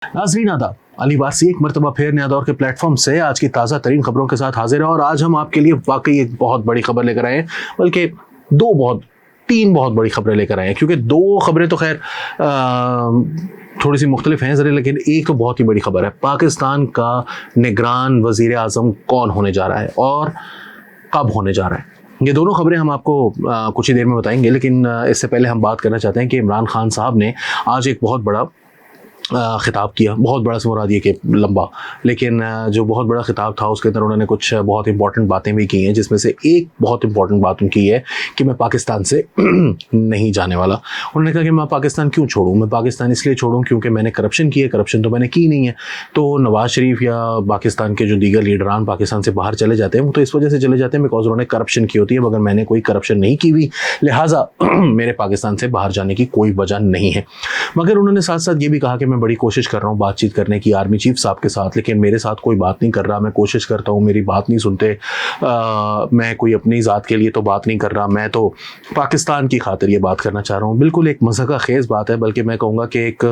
नाज़रीन आदाब, अली वासी एक मरतबा फिर नया दौर के प्लेटफॉर्म से आज की ताज़ा तरीन खबरों के साथ हाजिर है। और आज हम आपके लिए वाकई एक बहुत बड़ी खबर लेकर आए हैं, बल्कि तीन बहुत बड़ी खबरें लेकर आए हैं, क्योंकि दो खबरें तो खैर थोड़ी सी मुख्तलिफ हैं ज़रा, लेकिन एक तो बहुत ही बड़ी खबर है। पाकिस्तान का निगरान वज़ीर आज़म कौन होने जा रहा है और कब होने जा रहा है, ये दोनों खबरें हम आपको कुछ ही देर में बताएंगे। लेकिन इससे पहले हम बात करना चाहते हैं कि इमरान खान साहब ने आज एक बहुत बड़ा खिताब किया। बहुत बड़ा से मुराद ये कि लंबा, लेकिन जो बहुत बड़ा खिताब था उसके अंदर उन्होंने कुछ बहुत इंपॉर्टेंट बातें भी की हैं, जिसमें से एक बहुत इंपॉर्टेंट बात उनकी है कि मैं पाकिस्तान से नहीं जाने वाला। उन्होंने कहा कि मैं पाकिस्तान क्यों छोड़ूं, मैं पाकिस्तान इसलिए छोड़ूं क्योंकि मैंने करप्शन की है। करप्शन तो मैंने की नहीं है, तो नवाज शरीफ या पाकिस्तान के जो दीगर लीडरान पाकिस्तान से बाहर चले जाते हैं वो तो इस वजह से चले जाते हैं बिकॉज उन्होंने करप्शन की होती है, मगर मैंने कोई करप्शन नहीं की हुई, लिहाजा मेरे पाकिस्तान से बाहर जाने की कोई वजह नहीं है। मगर उन्होंने साथ साथ ये भी कहा कि मैं बड़ी कोशिश कर रहा हूँ बातचीत करने की आर्मी चीफ साहब के साथ, लेकिन मेरे साथ कोई बात नहीं कर रहा। मैं कोशिश करता हूँ, मेरी बात नहीं सुनते। मैं कोई अपनी ज़ात के लिए तो बात नहीं कर रहा, मैं तो पाकिस्तान की खातिर ये बात करना चाह रहा हूँ। बिल्कुल एक मज़ाक़ खेज़ बात है, बल्कि मैं कहूँगा कि एक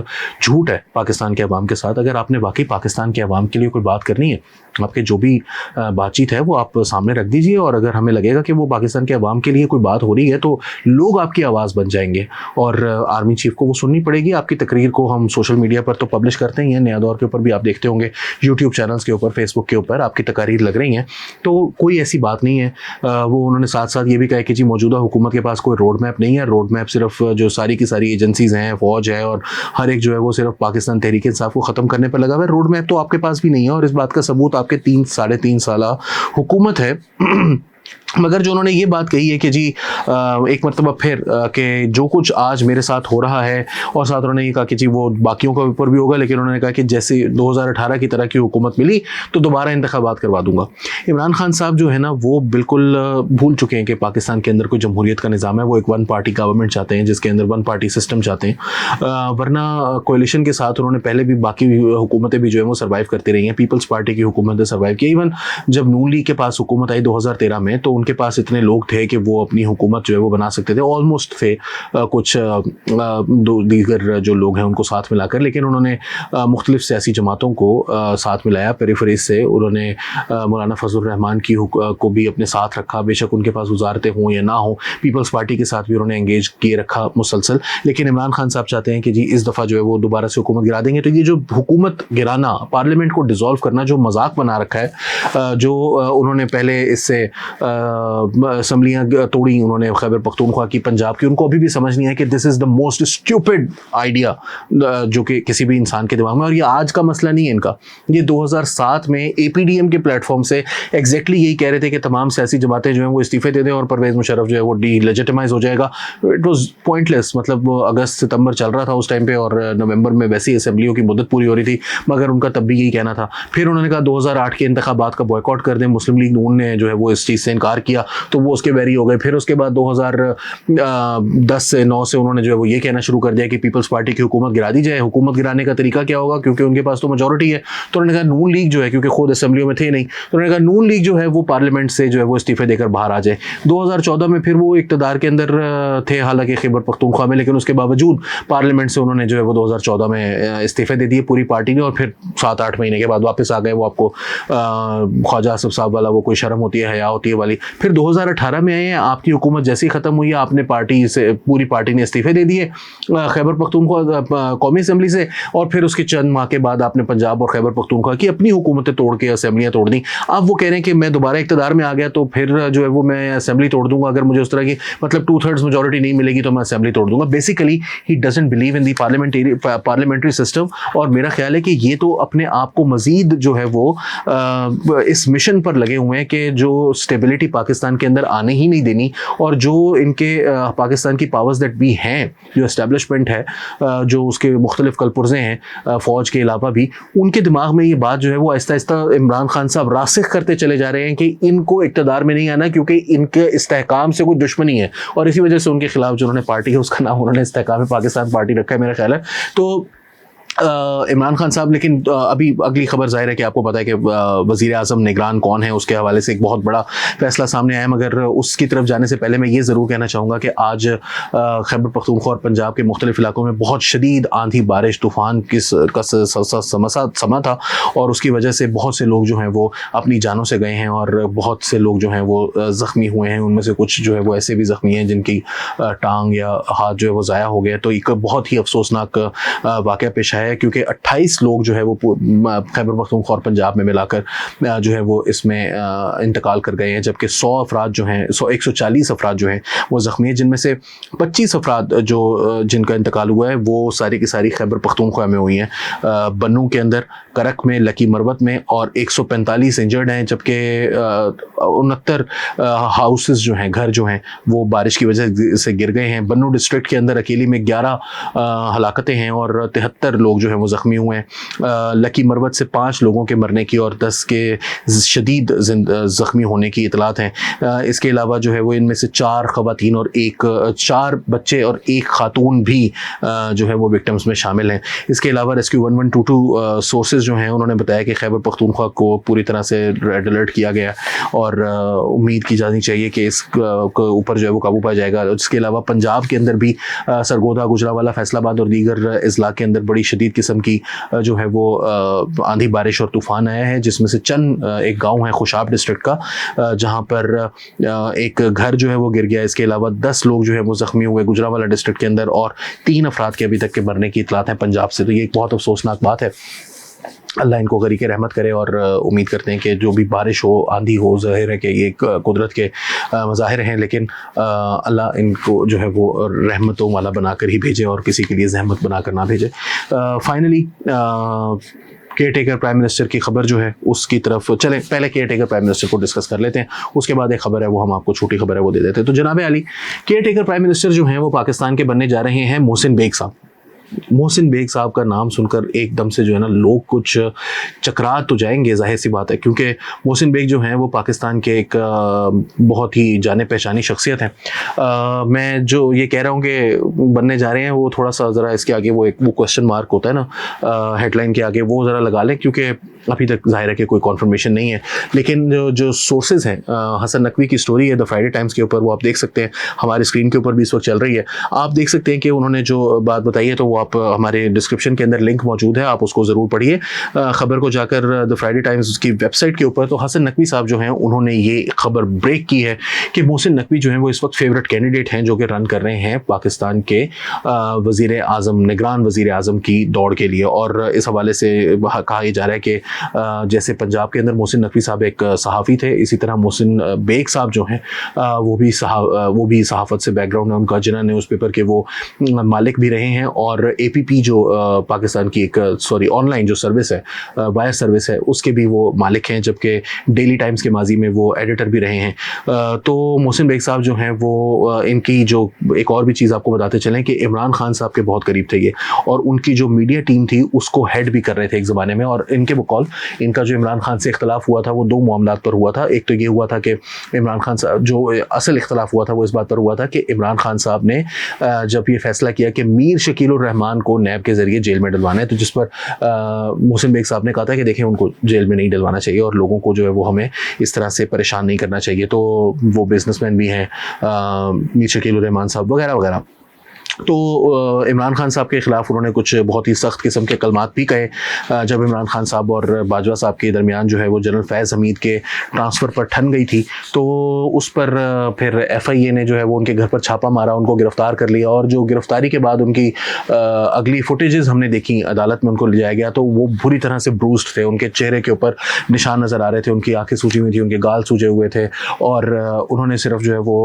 झूठ है पाकिस्तान के अवाम के साथ। अगर आपने वाकई पाकिस्तान के अवाम के लिए कोई बात करनी है, आपके जो भी बातचीत है वो आप सामने रख दीजिए, और अगर हमें लगेगा कि वो पाकिस्तान के अवाम के लिए कोई बात हो रही है तो लोग आपकी आवाज़ बन जाएंगे और आर्मी चीफ को वो सुननी पड़ेगी। आपकी तकरीर को हम सोशल मीडिया पर तो पब्लिश करते ही हैं, नया दौर के ऊपर भी आप देखते होंगे, यूट्यूब चैनल्स के ऊपर, फेसबुक के ऊपर आपकी तकारीर लग रही हैं, तो कोई ऐसी बात नहीं है। वो उन्होंने साथ साथ ये भी कहा कि जी मौजूदा हुकूमत के पास कोई रोड मैप नहीं है। रोड मैप सिर्फ जो सारी की सारी एजेंसीज़ हैं, फौज है और हर एक जो है वो सिर्फ पाकिस्तान तहरीक इंसाफ को ख़त्म करने पर लगा हुआ है। रोड मैप तो आपके पास भी नहीं है, और इस बात का सबूत आपके 3-3.5 साल हुकूमत है। मगर जो उन्होंने ये बात कही है कि जी एक मरतबा फिर कि जो कुछ आज मेरे साथ हो रहा है, और साथ उन्होंने ये कहा कि जी वो बाकियों के ऊपर भी होगा, लेकिन उन्होंने कहा कि जैसे 2018 की तरह की हुकूमत मिली तो दोबारा इंतखाबात करवा दूंगा। इमरान खान साहब जो है ना वो बिल्कुल भूल चुके हैं कि पाकिस्तान के अंदर कोई जमहूरियत का निज़ाम है। वो एक वन पार्टी गवर्नमेंट चाहते हैं, जिसके अंदर वन पार्टी सिस्टम चाहते हैं। वरना कोalition के साथ उन्होंने पहले भी बाकी हुकूमतें भी जो है वो सर्वाइव करती रही हैं। पीपल्स पार्टी की हुकूमत ने सर्वाइव की। इवन जब नून लीग के पास हुकूमत आई 2013 में, तो उनके पास इतने लोग थे कि वो अपनी हुकूमत जो है वो बना सकते थे, ऑलमोस्ट थे कुछ दीगर जो लोग हैं उनको साथ मिलाकर, लेकिन उन्होंने मुख्तलिफ सियासी जमातों को साथ मिलाया पेरिफेरीज से। उन्होंने मौलाना फजलुर रहमान को भी अपने साथ रखा, बेशक उनके पास वजारतें हों या ना हो। पीपल्स पार्टी के साथ भी उन्होंने एंगेज किए रखा मुसलसल। लेकिन इमरान खान साहब चाहते हैं कि जी इस दफ़ा जो है वो दोबारा से हुकूमत गिरा देंगे। तो ये जो हुकूमत गिराना, पार्लियामेंट को डिसॉल्व करना, जो मजाक बना रखा है, जो उन्होंने पहले इससे असम्बलियाँ तोड़ी उन्होंने खैबर पख्तूनख्वा की, पंजाब की, उनको अभी भी समझ नहीं है कि this is the most stupid idea जो कि किसी भी इंसान के दिमाग में। और ये आज का मसला नहीं है इनका, ये 2007 में APDM के प्लेटफॉर्म से एग्जैक्टली यही कह रहे थे कि तमाम सियासी जमातें जो हैं वो इस्तीफे दे दें और परवेज़ मुशर्रफ जो है वो डीलेजिटिमाइज हो जाएगा। It was pointless. मतलब अगस्त सितंबर चल रहा था उस टाइम पे, और नवंबर में वैसी असम्बलियों की मुद्दत पूरी हो रही थी, मगर उनका तब भी यही कहना था। फिर उन्होंने कहा 2008 के इंतखाबात का बॉयकॉट कर दें। मुस्लिम लीग नून ने जो है वो इस चीज़ से इनकार किया, तो वो उसके वेरी हो गए। फिर उसके बाद 2010 से 9 से उन्होंने जो है वो ये कहना शुरू कर दिया कि पीपल्स पार्टी की हुकूमत गिरा दी जाए। हुकूमत गिराने का तरीका क्या होगा, क्योंकि उनके पास तो मेजॉरिटी है। तो उन्होंने कहा नून लीग जो है, क्योंकि खुद असेंबलियों में थे नहीं, तो उन्होंने कहा नून लीग जो है वो पार्लियामेंट से जो है वो इस्तीफे देकर बाहर आ जाए। 2014 में फिर वो इक़्तिदार के अंदर थे, हालांकि खैबर पख्तूनख्वा में, लेकिन उसके बावजूद पार्लियामेंट से उन्होंने जो है वो 2014 में इस्तीफे दे दिए पूरी पार्टी ने, और फिर 7-8 महीने के बाद वापस आ गए। वो आपको ख्वाजा आसिफ साहब वाला वो कोई शर्म होती है, हया होती है वाली। फिर 2018 में आए, आपकी हुकूमत जैसे ही ख़त्म हुई, आपने पार्टी से, पूरी पार्टी ने इस्तीफे दे दिए खैबर पख्तूनख्वा कौमी असेंबली से, और फिर उसके चंद माह के बाद आपने पंजाब और खैबर पख्तूनख्वा की अपनी हुकूमतें तोड़ के असेंबलियाँ तोड़ दी। अब वो कह रहे हैं कि मैं दोबारा इक़्तिदार में आ गया तो फिर जो है वो मैं असेंबली तोड़ दूंगा। अगर मुझे उस तरह की मतलब 2/3 मेजॉरिटी नहीं मिलेगी तो मैं असेंबली तोड़ दूंगा। Basically he doesn't believe in the parliamentary system. और मेरा ख्याल है कि ये तो अपने आप को मजीद जो है वो इस मिशन पर लगे हुए हैं कि जो स्टेबिलिटी पाकिस्तान के अंदर आने ही नहीं देनी, और जो इनके पाकिस्तान की पावर्स दैट भी हैं, जो एस्टेब्लिशमेंट है, जो उसके मुख्तलिफ कलपुर्जे हैं फ़ौज के अलावा भी, उनके दिमाग में ये बात जो है वो आहिस्ता आहिस्ता इमरान खान साहब रासिख करते चले जा रहे हैं कि इनको इक़्तिदार में नहीं आना, क्योंकि इनके इस्तेहकाम से कोई दुश्मनी है, और इसी वजह से उनके खिलाफ जो उन्होंने पार्टी है उसका नाम उन्होंने इस्तेहकाम पाकिस्तान पार्टी रखा है, मेरा ख्याल है। तो इमरान खान साहब, लेकिन अभी अगली खबर जाहिर है कि आपको पता है कि वज़ीर आज़म निगरान कौन है, उसके हवाले से एक बहुत बड़ा फैसला सामने आया। मगर उसकी तरफ जाने से पहले मैं ये ज़रूर कहना चाहूँगा कि आज खैबर पख्तूनख्वा और पंजाब के मुख्तलिफ इलाकों में बहुत शदीद आंधी बारिश तूफ़ान का समा था, और उसकी वजह से बहुत से लोग जो हैं वो अपनी जानों से गए हैं और बहुत से लोग जो हैं वो ज़ख्मी हुए हैं। उनमें से कुछ जो है वो ऐसे भी ज़ख्मी हैं जिनकी टांग या हाथ जो है वो ज़ाया हो गया। तो एक बहुत ही अफसोसनाक वाक़या पेश आया है, क्योंकि 28 लोग जो है वो खैबर पख्तूनख्वा और पंजाब में मिलाकर जो है वो इसमें इंतकाल कर गए हैं, जबकि 100 अफराद जो हैं 140 अफराद जो हैं वो ज़ख्मी हैं, जिनमें से 25 अफराद जो जिनका इंतकाल हुआ है वो सारी की सारी खैबर पख्तूनख्वा में हुई हैं, बन्नू के अंदर, करक में, लकी मरवत में, और 145 इंजर्ड हैं, जबकि 69 हाउसेस जो हैं, घर जो हैं वो बारिश की वजह से गिर गए हैं। बन्नू डिस्ट्रिक्ट के अंदर अकेली में 11 हलाकतें हैं और 73 लोग जो हैं वो ज़ख्मी हुए हैं। लकी मरवत से 5 लोगों के मरने की और 10 के शदीद ज़ख्मी होने की इतलात हैं। इसके अलावा जो है वो इनमें से 4 ख़वातीन और 4 बच्चे और 1 खातून भी जो है वो विक्टिम्स में शामिल हैं। इसके अलावा रेस्क्यू 1122 सोर्सेज जो हैं उन्होंने बताया कि खैबर पख्तूनख्वा को पूरी तरह से रेड अलर्ट किया गया और उम्मीद की जानी चाहिए कि इस ऊपर जो है वो काबू पाया जाएगा। इसके अलावा पंजाब के अंदर भी सरगोदा, गुजरांवाला, फैसलाबाद और दीगर अजला के अंदर बड़ी शदीद किस्म की जो है वो आंधी बारिश और तूफ़ान आया है, जिसमें से चंद एक गांव है खुशाब डिस्ट्रिक्ट का जहां पर एक घर जो है वो गिर गया। इसके अलावा 10 लोग जो है वो ज़ख्मी हुए गुजरांवाला डिस्ट्रिक्ट के अंदर, और 3 अफराद के अभी तक के मरने की इतलात हैं पंजाब से। तो ये एक बहुत अफसोसनाक बात है। अल्लाह इनको गरीक़ रहमत करे और उम्मीद करते हैं कि जो भी बारिश हो, आंधी हो, ज़ाहिर है कि ये कुदरत के मज़ाहिर हैं, लेकिन अल्लाह इनको जो है वो रहमतों वाला बनाकर ही भेजे और किसी के लिए ज़हमत बनाकर ना भेजे। Finally care taker prime minister की खबर जो है उसकी तरफ चलें। पहले केयर टेकर प्राइम मिनिस्टर को डिस्कस कर लेते हैं, उसके बाद एक खबर है वो हम आपको छोटी खबर है वो दे देते हैं। तो जनाब Ali, care taker prime minister जो हैं वो पाकिस्तान के बनने जा रहे हैं मोहसिन बेग साहब। मोहसिन बेग साहब का नाम सुनकर एकदम से जो है ना लोग कुछ चकरा तो जाएंगे, जाहिर सी बात है, क्योंकि मोहसिन बेग जो हैं वो पाकिस्तान के एक बहुत ही जाने पहचानी शख्सियत हैं। मैं जो ये कह रहा हूँ कि बनने जा रहे हैं वो थोड़ा सा ज़रा इसके आगे वो क्वेश्चन मार्क होता है ना हेडलाइन के आगे, वो ज़रा लगा लें, क्योंकि अभी तक जाहिर है कि कोई कॉन्फर्मेशन नहीं है। लेकिन जो सोर्सेज हैं, हसन नकवी की स्टोरी है द फ्राइडे टाइम्स के ऊपर, वो आप देख सकते हैं, हमारे स्क्रीन के ऊपर भी इस वक्त चल रही है। आप देख सकते हैं कि उन्होंने जो बात बताई है, तो वो आप हमारे डिस्क्रिप्शन के अंदर लिंक मौजूद है, आप उसको ज़रूर पढ़िए खबर को जाकर द फ्राइडे टाइम्स की वेबसाइट के ऊपर। तो हसन नकवी साहब जो हैं उन्होंने ये खबर ब्रेक की है कि मोहसिन नकवी जो हैं वो इस वक्त फेवरेट कैंडिडेट हैं जो कि रन कर रहे हैं पाकिस्तान के वज़ीर आज़म, निगरान वज़ीर आज़म की दौड़ के लिए। और इस हवाले से कहा जा रहा है कि जैसे पंजाब के अंदर मोहसिन नकवी साहब एक सहाफ़ी थे, इसी तरह मोहसिन बेग साहब जो हैं वो भी सहाफ़त से बैकग्राउंड है उनका, जिन्ना न्यूज़पेपर के वो मालिक भी रहे हैं, और APP जो पाकिस्तान की एक ऑनलाइन जो सर्विस है, वायर सर्विस है, उसके भी वो मालिक हैं, जबकि डेली टाइम्स के माजी में वो एडिटर भी रहे हैं। तो मोहसिन बेग साहब जो हैं वो इनकी जो एक और भी चीज़ आपको बताते चलें कि इमरान खान साहब के बहुत करीब थे ये, और उनकी जो मीडिया टीम थी उसको हेड भी कर रहे थे एक ज़माने में। और इनके बकौल इनका जो इमरान खान से इख्तलाफ हुआ था वो 2 मामलात पर हुआ था। एक तो ये हुआ था कि इमरान खान साहब, जो असल इख्तलाफ हुआ था वो इस बात पर हुआ था कि इमरान खान साहब ने जब ये फैसला किया कि मीर शकील उर रहमान को नैब के जरिए जेल में डलवाना है, तो जिस पर मोहसिन बेग साहब ने कहा था कि देखें उनको जेल में नहीं डलवाना चाहिए और लोगों को जो है वो हमें इस तरह से परेशान नहीं करना चाहिए। तो वो बिजनेसमैन भी हैं मीर शकील उर रहमान साहब वगैरह वगैरह। तो इमरान खान साहब के ख़िलाफ़ उन्होंने कुछ बहुत ही सख्त किस्म के कलमात भी कहे जब इमरान खान साहब और बाजवा साहब के दरमियान जो है वो जनरल फैज़ हमीद के ट्रांसफ़र पर ठन गई थी। तो उस पर फिर FIA ने जो है वो उनके घर पर छापा मारा, उनको गिरफ़्तार कर लिया, और जो गिरफ़्तारी के बाद उनकी अगली फुटेजेस हमने देखी, अदालत में उनको ले जाया गया तो वो बुरी तरह से ब्रूस्ड थे, उनके चेहरे के ऊपर निशान नज़र आ रहे थे, उनकी आँखें सूजी हुई थी, उनके गाल सूजे हुए थे। और उन्होंने सिर्फ जो है वो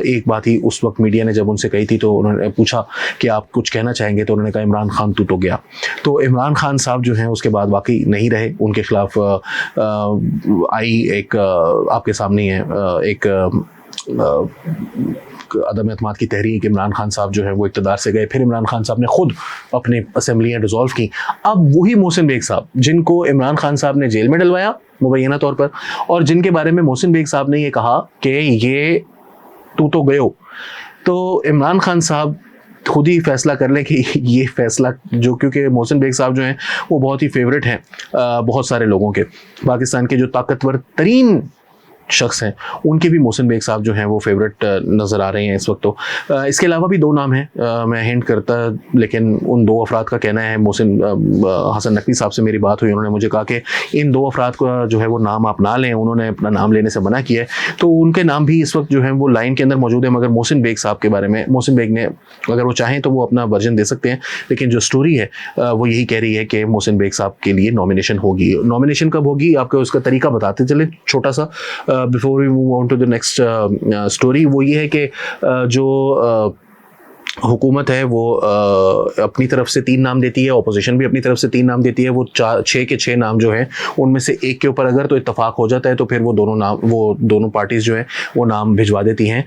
एक बात ही उस वक्त मीडिया ने जब उनसे कही थी, तो उन्होंने पूछा कि आप कुछ कहना चाहेंगे, तो उन्होंने कहा इमरान खान तू तो गया। तो इमरान खान साहब जो हैं उसके बाद वाकई नहीं रहे, उनके खिलाफ आई एक आपके सामने है एक अदम एतमाद की तहरीक। इमरान खान साहब जो है वो इक़्तिदार से गए, फिर इमरान खान साहब ने खुद अपने असम्बलियाँ डिसॉल्व की। अब वही मोहसिन बेग साहब जिनको इमरान खान साहब ने जेल में डलवाया मुबैना तौर पर, और जिनके बारे में मोहसिन बेग साहब ने ये कहा कि ये तू तो गयो, तो इमरान खान साहब खुद ही फैसला कर लें कि ये फैसला जो, क्योंकि मोहसिन बेग साहब जो हैं वो बहुत ही फेवरेट हैं बहुत सारे लोगों के, पाकिस्तान के जो ताकतवर तरीन शख्स हैं उनके भी मोहसिन बेग साहब जो हैं वो फेवरेट नज़र आ रहे हैं इस वक्त। तो इसके अलावा भी दो नाम हैं, मैं हिंट करता, लेकिन उन दो अफराद का कहना है, मोहसिन हसन नकवी साहब से मेरी बात हुई, उन्होंने मुझे कहा कि इन दो अफराद का जो है वो नाम आप ना लें, उन्होंने अपना नाम लेने से मना किया है। तो उनके नाम भी इस वक्त जो है वो लाइन के अंदर मौजूद है, मगर मोहसिन बेग साहब के बारे में, मोहसिन बेग ने अगर वो चाहें तो वो अपना वर्जन दे सकते हैं, लेकिन जो स्टोरी है वो यही कह रही है कि मोहसिन बेग साहब के लिए नॉमिनेशन होगी। नॉमिनेशन कब होगी आपको उसका तरीका बताते चले छोटा सा, before we move on to the next story. वो ये है कि जो हुकूमत है वो अपनी तरफ से 3 नाम देती है, ऑपोजिशन भी अपनी तरफ से 3 नाम देती है। वो 6 के 6 नाम जो हैं उनमें से एक के ऊपर अगर तो इत्तेफाक हो जाता है तो फिर वो दोनों पार्टीज़ जो हैं वो नाम भिजवा देती हैं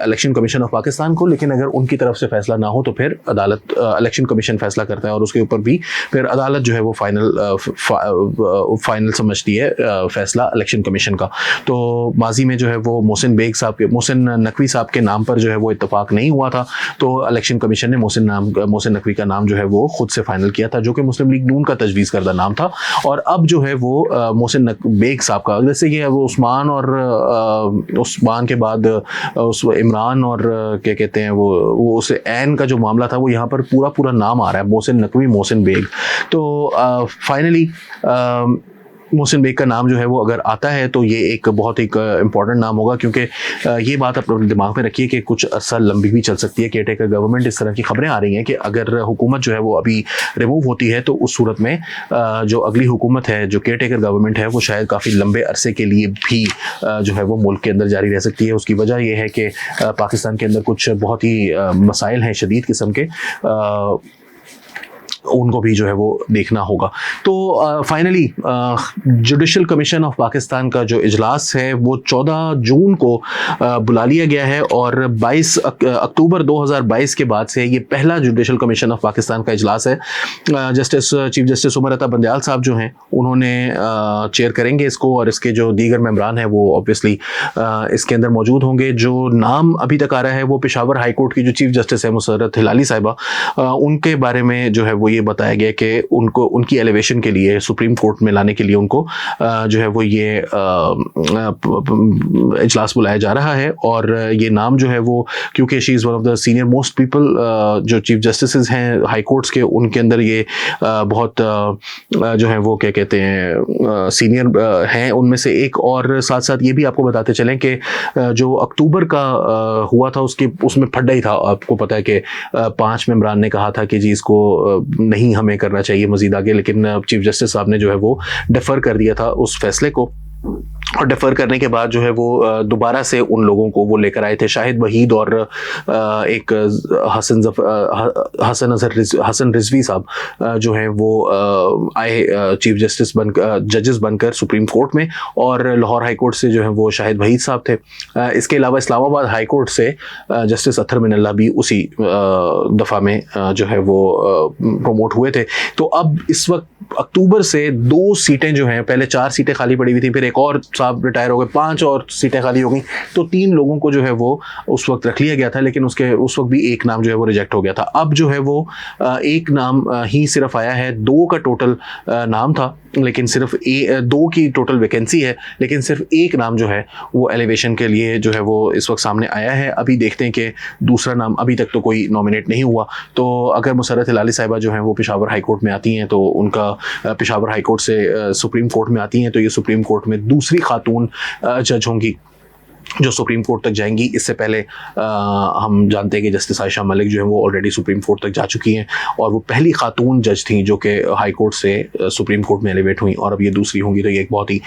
इलेक्शन कमीशन ऑफ पाकिस्तान को। लेकिन अगर उनकी तरफ से फैसला ना हो तो फिर अदालत, इलेक्शन कमीशन फैसला करता है और उसके ऊपर भी फिर अदालत जो है वो फाइनल समझती है फैसला इलेक्शन कमीशन का। तो माजी में जो है वो मोहसिन नकवी साहब के नाम पर जो है वो इत्तेफाक नहीं हुआ था, तो इलेक्शन कमीशन ने मोहसिन नकवी का नाम जो है वो खुद से फाइनल किया था, जो कि मुस्लिम लीग नून का तजवीज़ करदा नाम था। और अब जो है वो मोहसिन बेग साहब का, जैसे कि वो उस्मान के बाद उस इमरान और क्या कहते हैं वो उस ऐन का जो मामला था, वो यहाँ पर पूरा नाम आ रहा है मोहसिन नकवी, मोहसिन बेग। तो फाइनली मोहसिन बेग का नाम जो है वो अगर आता है तो ये एक बहुत ही इंपॉर्टेंट नाम होगा, क्योंकि ये बात आप अपने दिमाग में रखिए कि कुछ अर्सा लंबी भी चल सकती है केयरटेकर गवर्नमेंट। इस तरह की खबरें आ रही हैं कि अगर हुकूमत जो है वो अभी रिमूव होती है तो उस सूरत में जो अगली हुकूमत है, जो केयरटेकर गवर्नमेंट है, वो शायद काफ़ी लंबे अरसे के लिए भी जो है वो मुल्क के अंदर जारी रह सकती है। उसकी वजह यह है कि पाकिस्तान के अंदर कुछ बहुत ही मसाइल हैं शदीद किस्म के, उनको भी जो है वो देखना होगा। तो finally judicial commission of Pakistan का जो इजलास है वो 14 जून को बुला लिया गया है और 22 अक्टूबर 2022 के बाद से ये पहला जुडिशल कमीशन ऑफ पाकिस्तान का इजलास है। चीफ जस्टिस उमर अता बंदयाल साहब जो हैं उन्होंने चेयर करेंगे इसको, और इसके जो दीगर मेंबरान हैं वो ऑब्वियसली इसके अंदर मौजूद होंगे। जो नाम अभी तक आ रहा है वो पेशावर हाई कोर्ट की जो चीफ जस्टिस है मुसर्रत हिलाली साहिबा, उनके बारे में जो है वो ये बताया गया कि उनको उनकी एलिवेशन के लिए सुप्रीम कोर्ट में लाने के लिए उनको जो है वो ये इजलास बुलाया जा रहा है। और ये नाम जो है वो, क्योंकि she is one of the senior most people, जो चीफ जस्टिस हैं हाई कोर्ट्स के, उनके अंदर ये बहुत जो है वो क्या कहते हैं सीनियर हैं उनमें से एक। और साथ साथ ये भी आपको बताते चलें कि जो अक्टूबर का हुआ था उसमें फड्डा ही था। आपको पता है कि 5 मेंबरान ने कहा था कि जी इसको नहीं हमें करना चाहिए मजीद आगे, लेकिन चीफ जस्टिस साहब ने जो है वो डेफर कर दिया था उस फैसले को। और डेफर करने के बाद जो है वो दोबारा से उन लोगों को वो लेकर आए थे, शाहिद वहीद और एक हसन रिजवी साहब जो हैं वो आए चीफ जस्टिस बनकर, जजेस बनकर सुप्रीम कोर्ट में। और लाहौर हाई कोर्ट से जो है वो शाहिद वहीद साहब थे। इसके अलावा इस्लामाबाद हाई कोर्ट से जस्टिस अत्तर मिनल्ला भी उसी दफ़ा में जो है वो प्रमोट हुए थे। तो अब इस वक्त अक्टूबर से 2 सीटें जो हैं, पहले 4 सीटें खाली पड़ी हुई थी, फिर एक और साहब रिटायर हो गए, 5 और सीटें खाली हो गई, तो 3 लोगों को जो है वो उस वक्त रख लिया गया था, लेकिन उस वक्त भी एक नाम जो है वो रिजेक्ट हो गया था। अब जो है वो एक नाम ही सिर्फ आया है, 2 का टोटल नाम था, लेकिन सिर्फ 2 की टोटल वैकेंसी है, लेकिन सिर्फ एक नाम जो है वो एलिवेशन के लिए जो है वो इस वक्त सामने आया है। अभी देखते हैं कि दूसरा नाम, अभी तक तो कोई नॉमिनेट नहीं हुआ। तो अगर मुसर्रत हिलाली साहिबा जो हैं वो पेशावर हाई कोर्ट में आती हैं, तो उनका पेशावर हाई कोर्ट से सुप्रीम कोर्ट में आती हैं, तो ये सुप्रीम कोर्ट में दूसरी खातून जज होंगी जो सुप्रीम कोर्ट तक जाएंगी। इससे पहले हम जानते हैं कि जस्टिस आयशा मलिक जो है वो ऑलरेडी सुप्रीम कोर्ट तक जा चुकी हैं, और वो पहली खातून जज थी जो कि हाई कोर्ट से सुप्रीम कोर्ट में एलिवेट हुई, और अब ये दूसरी होंगी, तो ये एक बहुत ही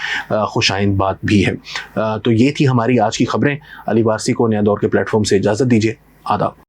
खुशाइंद बात भी है। तो ये थी हमारी आज की खबरें। अली वारसी को नया दौर के प्लेटफॉर्म से इजाज़त दीजिए। आदाब।